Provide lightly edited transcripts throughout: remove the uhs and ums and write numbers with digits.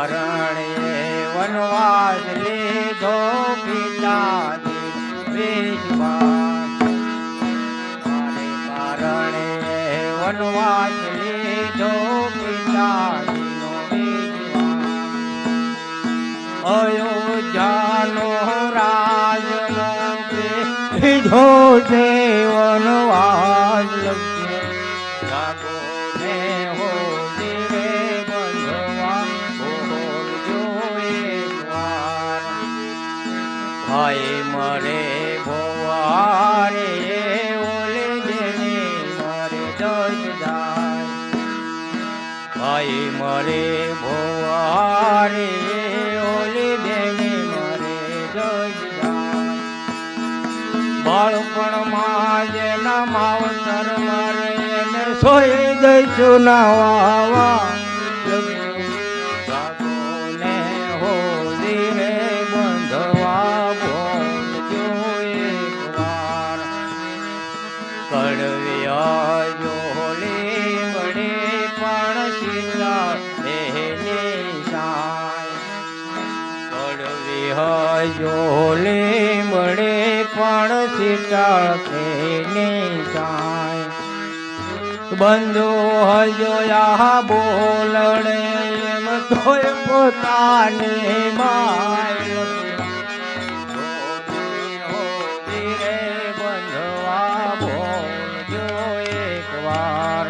કારણે વનવાસ લીધો પિતાજી વિશ્વાસ મારે કારણે વનવાસ લીધો પિતાજીનો વિશ્વાસ અયોધ્યાનો રાજ લીધો છે વનવાસ લક્ષ્ય જાગો ને હો ધીરે બંધવા બોલજો એકવાર ભાઈ મરે ભવારે ઓલે જેને મરે દસ જાય ભાઈ મરે ભવારે ઓલે જેને મરે દસ બાળપણમાં જેના માવતર મરે એને સોઈ દઈશું નાવા જાગોને હો ધીરે બંધવા બોલજો એકવાર કડવી જોલી મળે પણ સીતા એની સાય કડવી જોલી મળે પણ શીતળ તેની સાય બંધુ હજોયા બોલણે એમ તોય પોતાની માય ધીરે બંધવા બોલજો એકવાર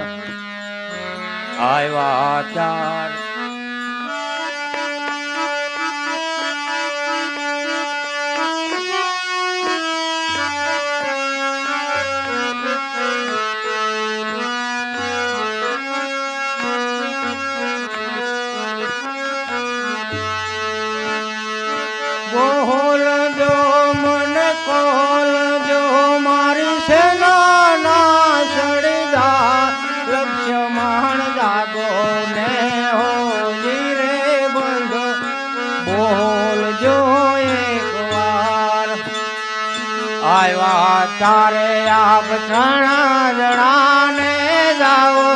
આવ્યા ચાર બોલજો મને કોલજો મારી સેનાના સળદા લક્ષ્મણ જાગો ને હો ધીરે બંધો બોલજો એકવાર આવ્યા તારે આપ ત્રણ જણાને જાઓ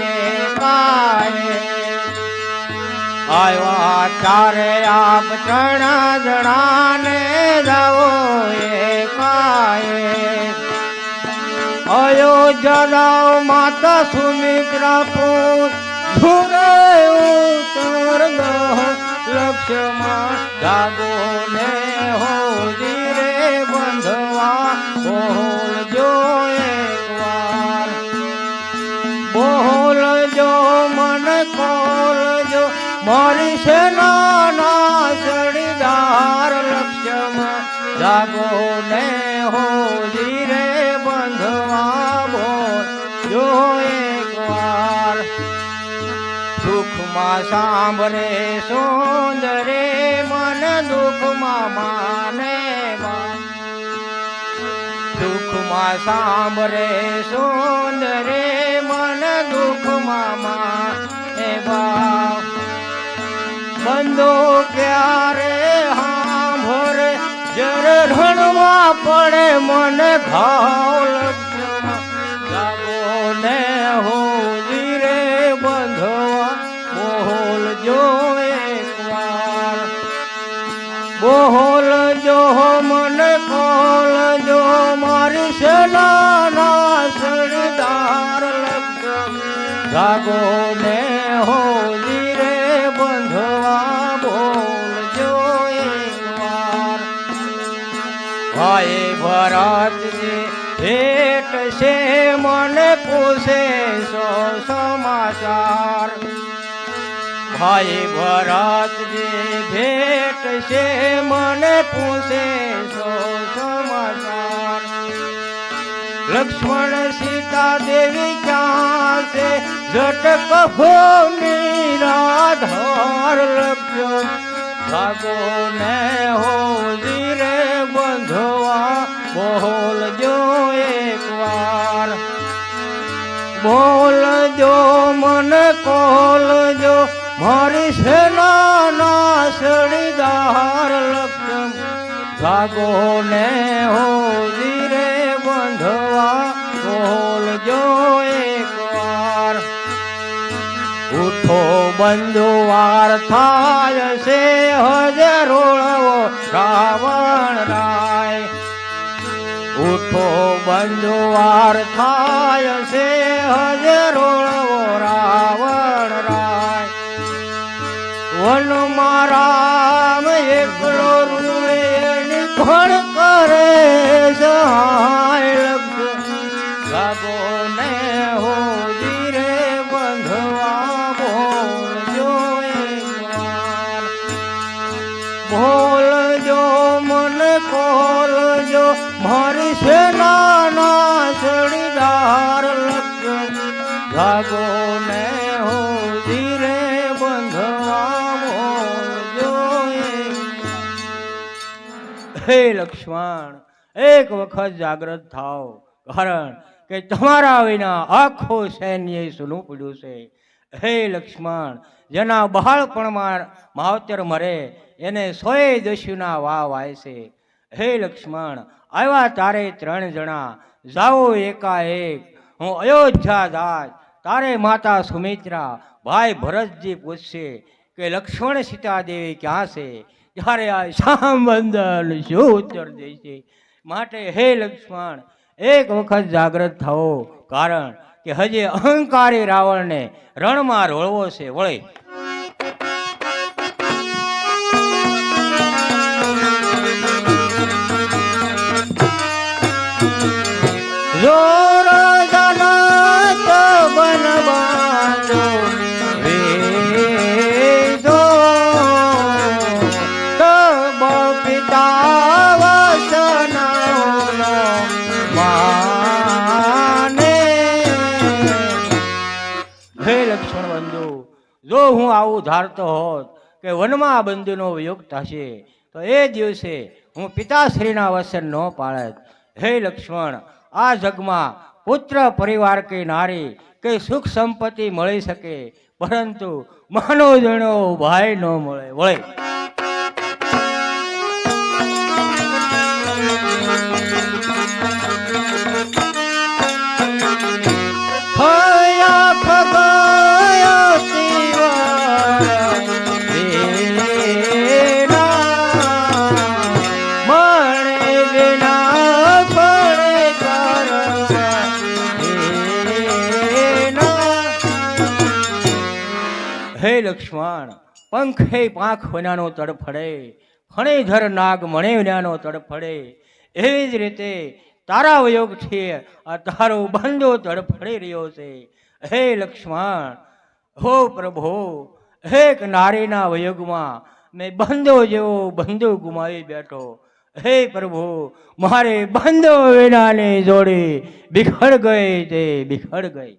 એકાએ આવ્યા તારે આપ ત્રણ જણાને જાઓ એકાએ અયોધ્યા માતા સુમિત્રા ધુરે ઉત્તર લક્ષ્મણ જાગો ને હો ધીરે બંધવા બોલજો એકવાર બોલજો મને કોલજો મારી સેનાના સળદાર લક્ષ્મણ જાગો ને હો ધીરે બંધવા બોલજો એકવાર સુખમાં સાંભળે સુંદરે મન દુઃખમાં માને દુઃખમાં સાંભળે સુંદરે મન દુઃખમાં માને બા બંધો ક્યારે સાંભળે જરે રણવા પડે મને ઘાવ લક્ષ્મણ જાગો ને હો ધીરે બંધવા બોલજો એકવાર બોલજો મને કોલજો મારી સેનાના સરદાર લક્ષ્મણ જાગો ને હો ધીરે બંધવા બોલજો એકવાર ભાઈ ભરતજી ભેટ છે મને પૂછે સો સમાચાર ભાઈ ભરતજી ભેટ છે મને પૂછે સો સમાચાર લક્ષ્મણ સીતા દેવી ક્યાં છે જટ કહો નિરાધાર લક્ષ્મણ જાગો ને હો ધીરે બંધવા બોલજો એકવાર બોલજો મને કોલજો મારી સેનાના સળદાર લક્ષ્મણ જાગો ને હો ધીરે બંધવા બોલજો એકવાર ઉઠો બંધુવાર થાય છે હજે રોળવો રાવણ રાય. ઉઠો બંધુવાર થાય છે હજે રોળવો રાવણ રાય. વનમાં રામ એકલો રૂએ નિખણ કરે સહાય લક્ષ જાગો ને હો ધીરે બંધવા બોલજો એકવાર. બોલજો મન ખોલજો મારી સેનાના સળીદાર લક્ષ જાગો ને હો ધીરે બંધવા બોલજો. હે લક્ષ્મણ, એક વખત જાગ્રત થાઓ, કારણ કે તમારા વિના આખું સૈન્ય સૂનું પડ્યું છે. હે લક્ષ્મણ, જેના બહાળપણમાં માવતર મરે એને સોએ દસ્યુના વાવ આવે છે. હે લક્ષ્મણ, આવ્યા તારે 3 જણા, જાઓ એકાએક. હું અયોધ્યા જાત, તારે માતા સુમિત્રા ભાઈ ભરતજી પૂછશે કે લક્ષ્મણ સીતાદેવી ક્યાં છે, ત્યારે આ સામંદન શું ઉત્તર દેશે. માટે હે લક્ષ્મણ, એક વખત જાગ્રત થાઓ, કારણ કે હજી અહંકારી રાવણને રણમાં રોળવો છે. વળે જોર જનત બન બાંધો વેદો તબ પિતા વસનનો માને. હે લક્ષ્મણ બંધુ, જો હું આવું ધારતો હોત કે વનમાં બંધુનો વિયોગ થશે તો એ દિવસે હું પિતાશ્રીના વચન ન પાળત. હે લક્ષ્મણ, આ જગમાં પુત્ર પરિવાર કે નારી કે સુખ સંપત્તિ મળી શકે, પરંતુ માનો જણો ભાઈ ન મળે. વળે હે લક્ષ્મણ, પંખે પાંખ વિનાનો તડફડે, ફણેધર નાગ મણે વિનાનો તડફડે, એવી જ રીતે તારા વિયોગથી આ તારો બંધો તડફડી રહ્યો છે. હે લક્ષ્મણ, હો પ્રભુ, એક નારીના વિયોગમાં મેં બંધો જેવો બંધો ગુમાવી બેઠો. હે પ્રભુ, મારે બંધો વિનાની જોડી બિખડ ગઈ તે બિખડ ગઈ.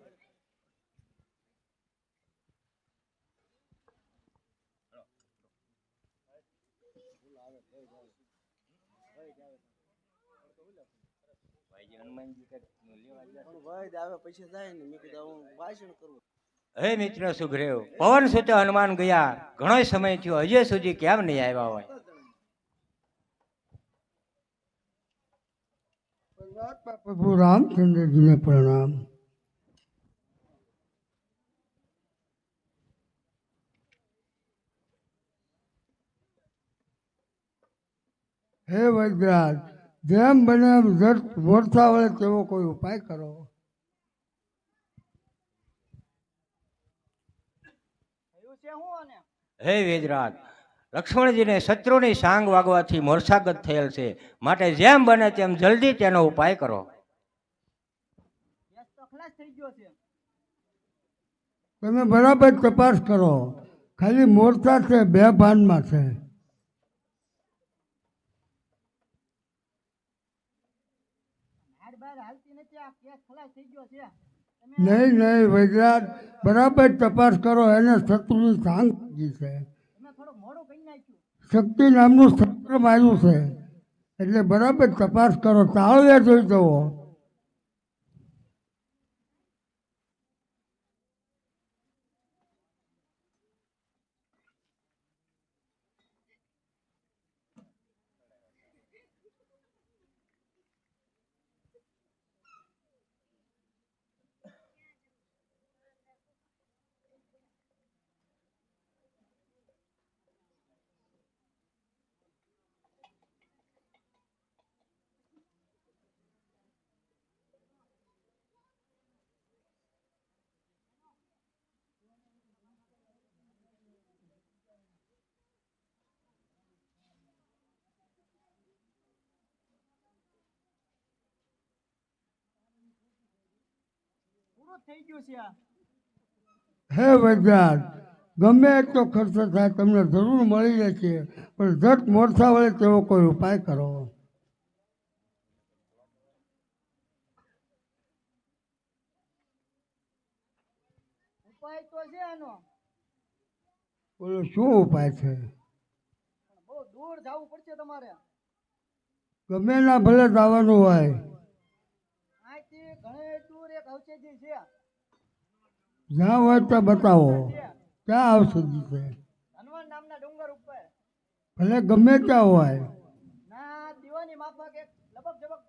હે મિત્ર સુગ્રીવ, પવન સુતે હનુમાન ગયા, ઘણો સમય થયો, હજુ સુધી કેમ નહીં આવ્યા હોય? પ્રભુ રામચંદ્રજીને પ્રણામ. હે વૈદ્યરાજ, જેમ બને એમ ઝટ મોરથા વળે તેવો કોઈ ઉપાય કરો. હે વેદરાજ, લક્ષ્મણજીને શત્રુની સાંગ વાગવાથી મોરસાગત થયેલ છે, માટે જેમ બને તેમ જલ્દી તેનો ઉપાય કરો. તમે બરાબર તપાસ કરો, ખાલી મોરચા છે, 2 ભાનમાં છે. નહીં નહીં વૈદ્યરાજ, બરાબર તપાસ કરો, એને શત્રુની સાંગ લાગી છે. શક્તિ નામનું શસ્ત્ર માર્યું છે, એટલે બરાબર તપાસ કરો, તાળવે જોઈ જવો. પૂરું થઈ ગયું છે આ. હે વૈદ્યનાથ, ગમે એટલો ખર્ચો થાય તમને જરૂર મળી જશે, પણ જટ મોરસા વળે તેવો કોઈ ઉપાય કરો. ઉપાય તો છે આનો, બોલો શું ઉપાય છે? પણ બહુ દૂર જવું પડશે તમારે. ગમે ના ભલે જવાનું હોય. અહીંથી ઘણે દૂર એક ઔષધિ છે. જ્યાં હોય ત્યાં બતાવો. છે. ક્યાં ઔષધિ છે? હનુમાન નામના ડુંગર ઉપર. ભલે ગમે ત્યાં હોય. ના દીવાની માફક એક લબક જબક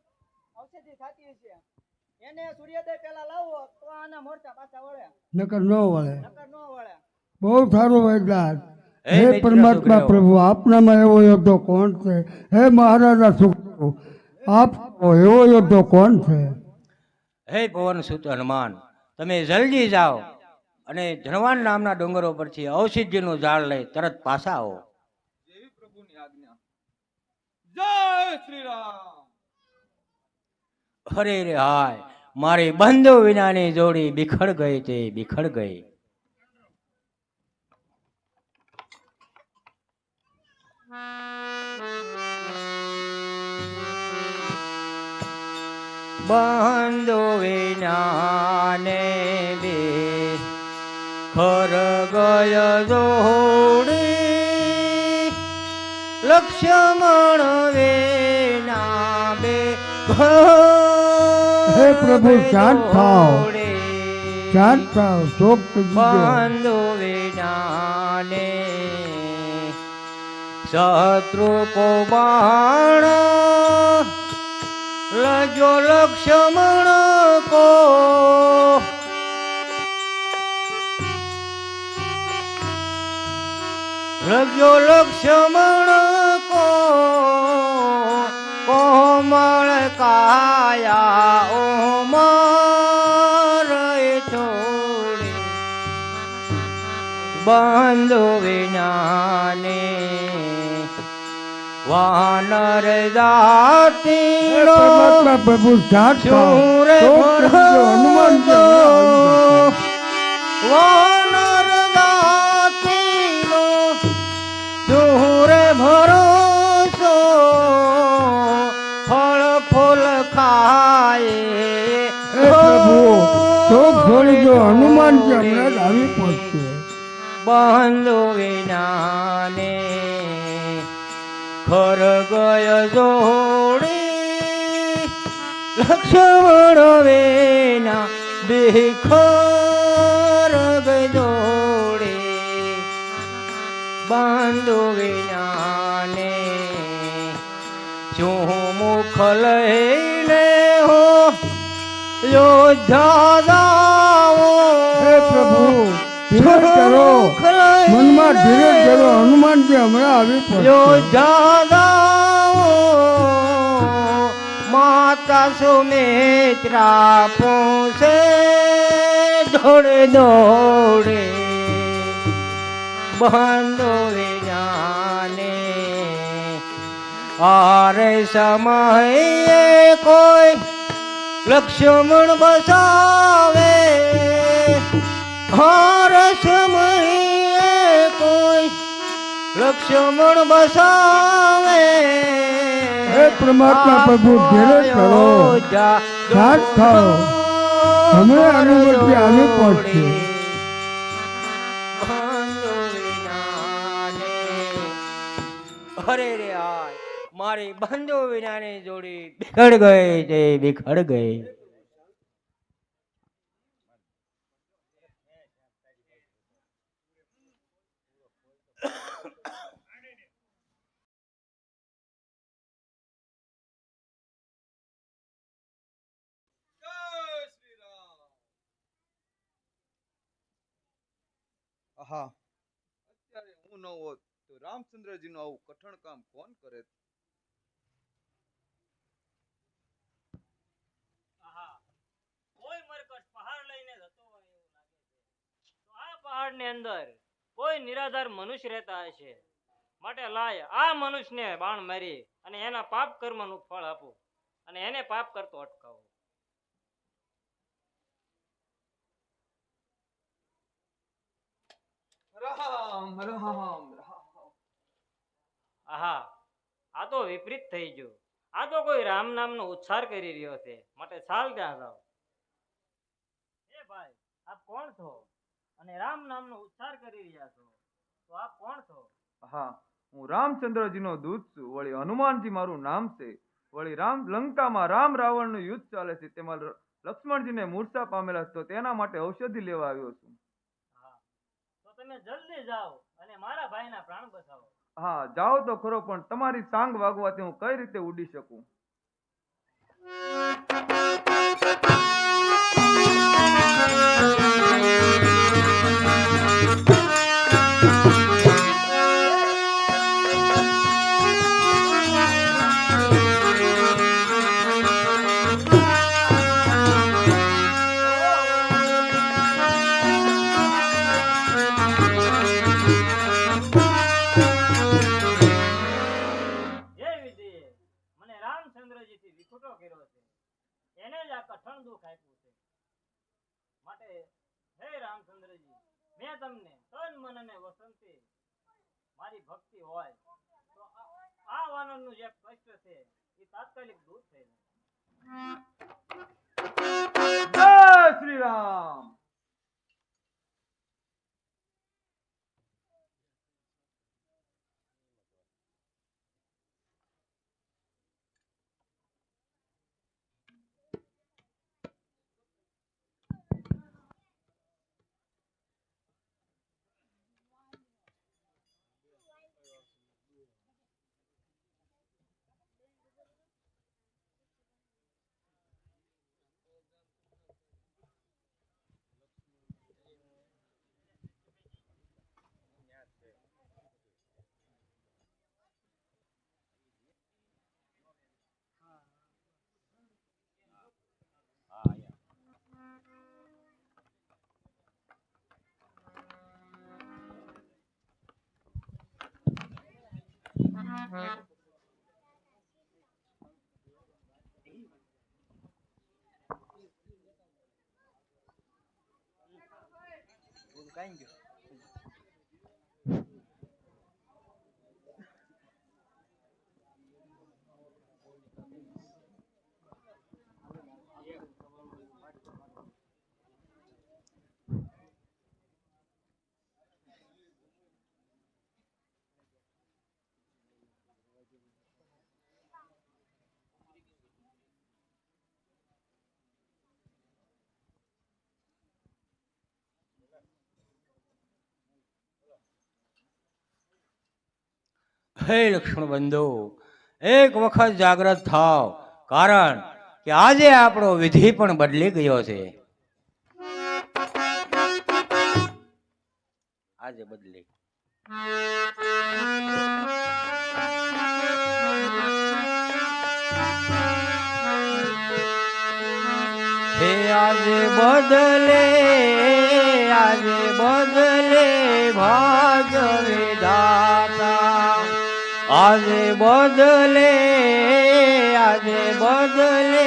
ઔષધિ થતી છે. એને સૂર્યોદય પહેલા લાવો તો આના મોરચા પાછા વળે, નકર ન વળે. નકર ન વળે. બહુ સારું વૈદ્યનાથ. હે હે મિત્ર પરમાત્મા સુખદેવ. પ્રભુ, આપનામાં એવો યોદ્ધો કોણ છે? હે મહારાજા સુખદેવ, આપ એવો યોદ્ધો કોણ છે? હે પવન સુત હનુમાન, તમે જલ્દી જાઓ અને ધનવાન નામના ડુંગરો પરથી ઔષધિનું ઝાડ લઈ તરત પાછા આવો. જેવી પ્રભુની આજ્ઞા. જય શ્રી રામ. અરે રે હાય, મારી બંધુ વિનાની જોડી બિખર ગઈ તે બિખર ગઈ. બંધુ વિનાને બે ખર ગય જોડી, લક્ષ્મણ વિના બે હે પ્રભુ, શાંત થાઓ. જોડી. શાંત થાવ, શોક ત્યજી દો. બંધુ વિનાને શત્રુ કો બાણ લજો લક્ષ્મણ કો, લજો લક્ષ્મણ કો કોમળ કાયા ઓમર થોડી. બંધુ વિનાને વાનર હે જાતિનો પરમાત્મા પ્રભુ, શાંત થાવ. શૂર શોક ત્યજી દો. હનુમાનજી હમણાં આવી જશે. વાનર જાતિનો શૂર ભરોસો, ફળ ફૂલ ખાય. હે પ્રભુ, શોક છોડી દો. હનુમાનજી હમણાં જ આવી પહોંચશે. બંધુ વિનાને ખર ગય જોડી, લક્ષ્મણ વિના બિખર ગય જોડી. બંધુ વિનાને શું મુખ લઈને હો યોદ્ધા જાઓ. હે પ્રભુ, ધીરજ કરો. મનમાં ધીરજ કરો. હનુમાનજી હમણાં આવી પહોંચશે. યોદ્ધા જાઓ, માતા સુમિત્રા પૂછે દોડે દોડે. બંધુ વિનાને આરે સમયે કોઈ લક્ષ્મણ બસાવે, હાર સમયે કોઈ લક્ષ્મણ બસાવે. હે પરમાત્મા પ્રભુ, ધીરજ કરો. શાંત થાઓ. હમણાં હનુમાનજી આવી પહોંચશે. બંધુ વિનાને અરે રે હાય, મારી બંધુ વિનાની જોડી બિખર ગઈ તે બિખર ગઈ. જય શ્રી રામ. આહા, અત્યારે હું ન હોત તો રામચંદ્રજીનું આવું કઠણ કામ કોણ કરે? કોઈ મરકટ પહાડ લઈને જતો હોય એવું લાગે છે. તો આ પહાડની અંદર કોઈ નિરાધાર મનુષ્ય રહેતા હશે. માટે લાય આ મનુષ્યને બાણ મારી અને એના પાપ કર્મનું ફળ આપો અને એને પાપ કરતો અટકાવો. રામ રામ રામ. આહા આ તો વિપરીત થઈ ગયું. આ તો કોઈ રામ નામનો ઉચ્ચાર કરી રહ્યો છે, માટે ચાલ ત્યાં જાઓ. એ ભાઈ, આપ કોણ છો અને રામ નામનો ઉચ્ચાર કરી રહ્યા છો? તો આપ કોણ છો? હા, હું રામચંદ્રજીનો દૂત છું. વળી હનુમાનજી મારું નામ છે. વળી લંકામાં રામ રાવણનું યુદ્ધ ચાલે છે, તેમાં લક્ષ્મણજીને મૂર્છા પામેલા તો તેના માટે ઔષધિ લેવા આવ્યો છું. હા, તો તમે જલ્દી જાઓ અને મારા ભાઈના પ્રાણ બચાવો. હા, જાઓ તો ખરો, પણ તમારી સાંગ વાગવાથી હું કઈ રીતે ઉડી શકું? જે વિધિએ મને રામચંદ્રજીથી વિખૂટો કર્યો છે, એને જ આ કઠણ દુઃખ આપ્યું છે. માટે હે રામચંદ્રજી, મેં તમને તન મન અને વસનથી મારી ભક્તિ હોય તો આ વાનરનું જે કષ્ટ છે એ તાત્કાલિક દૂર થઈ જાય. જય શ્રી રામ. હે લક્ષ્મણ બંધુ, એક વખત જાગ્રત થાવ, કારણ કે આજે આપણો વિધિ પણ બદલી ગયો છે. આજે બદલી હે આજે બદલે, આજે બદલે ભાગ્ય વિધાતા, આજે બદલે, આજે બદલે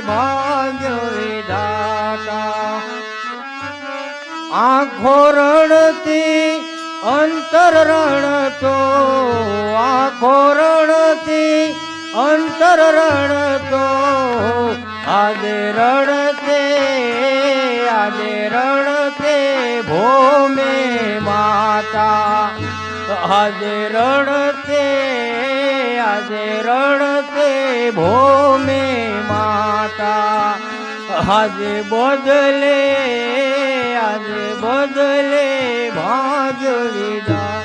ભાગ્ય વિધાતા. આંખો રણતી અંતર રણતો, આંખો રણતી અંતર રણતો, આજે રણતે, આજે રણતે ભૂમે માતા, આજે રણતે, આજે રણતે ભૂમે માતા. આજે બદલે, આજે બદલે ભાગ્ય વિધાતા.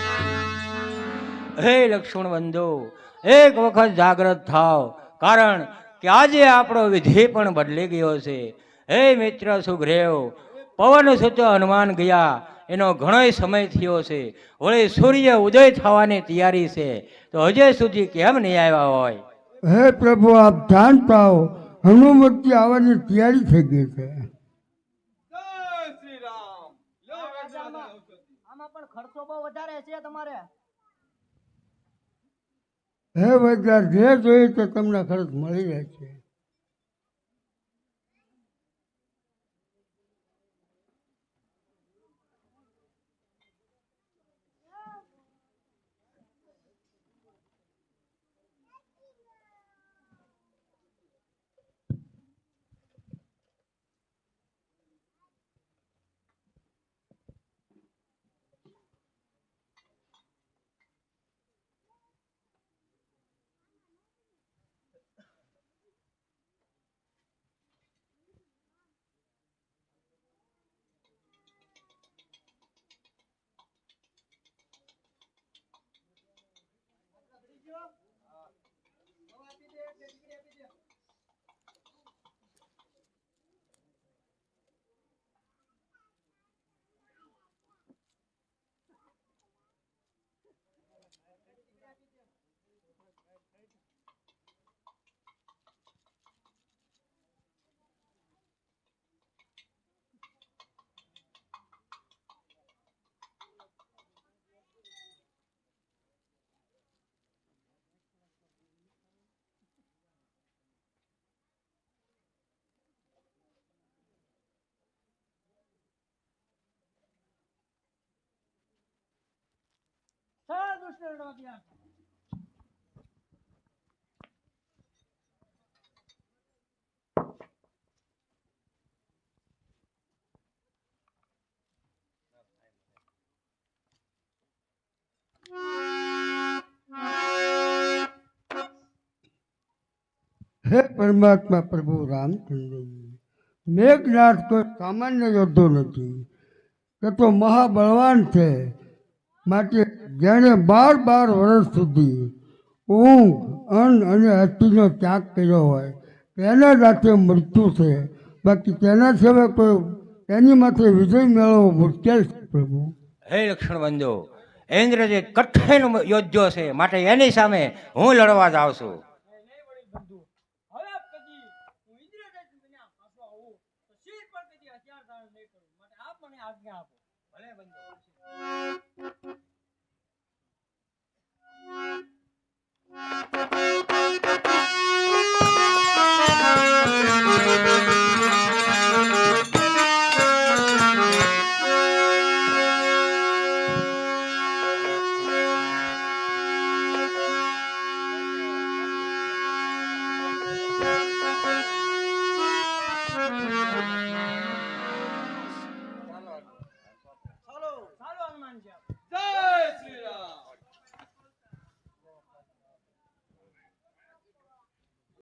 હે લક્ષ્મણ બંધુ, એક વખત જાગ્રત થાવ, કારણ કે આજે આપણો વિધિ પણ બદલી ગયો છે. હે મિત્ર સુગ્રીવ, પવન સુત હનુમાન ગયા એનો ઘણો સમય થયો છે. વળી સૂર્ય ઉદય થવાની તૈયારી છે, તો હજે સુધી કેમ નહીં આવ્યા હોય? હે પ્રભુ, આપ ધ્યાન પાઓ, હનુમતી આવવાની તૈયારી થઈ ગઈ છે. જય શ્રી રામ. લ્યો વેદરાજની ઔષધિ. આમાં પણ ખર્ચો બહુ વધારે છે તમારે. હે વૈદ્યનાથ, જે જોઈએ તો તમને ખર્ચ મળી જાય છે. દીકરો દવા આપી દે એટલે દીકરી આપી દે. દુષ્ટનો અભ્યાસ. હે પરમાત્મા પ્રભુ રામચંદ્રજી, મેઘનાથ કોઈ સામાન્ય યોદ્ધો નથી, તે તો મહાબળવાન છે. માટે જેણે 12 વર્ષ સુધી ઊંઘ અન્ન અને અસ્થિનો ત્યાગ કર્યો હોય તેના સાથે મૃત્યુ છે. બાકી તેના સિવાય કોઈ તેની માથે વિજય મેળવવો મુશ્કેલ છે પ્રભુ. હે લક્ષ્મણ બંધુ, ઇન્દ્ર જે કઠિન યોદ્ધો છે, માટે એની સામે હું લડવા જાઉં છું. નહીં વળી બંધુ, હવે કદી હું ઇન્દ્રજાતિ બન્યા પાછો આવું તો શિર પર કદી હથિયાર ધારણ નહીં કરું. માટે આપ મને આજ્ઞા આપો. ભલે બંધુ.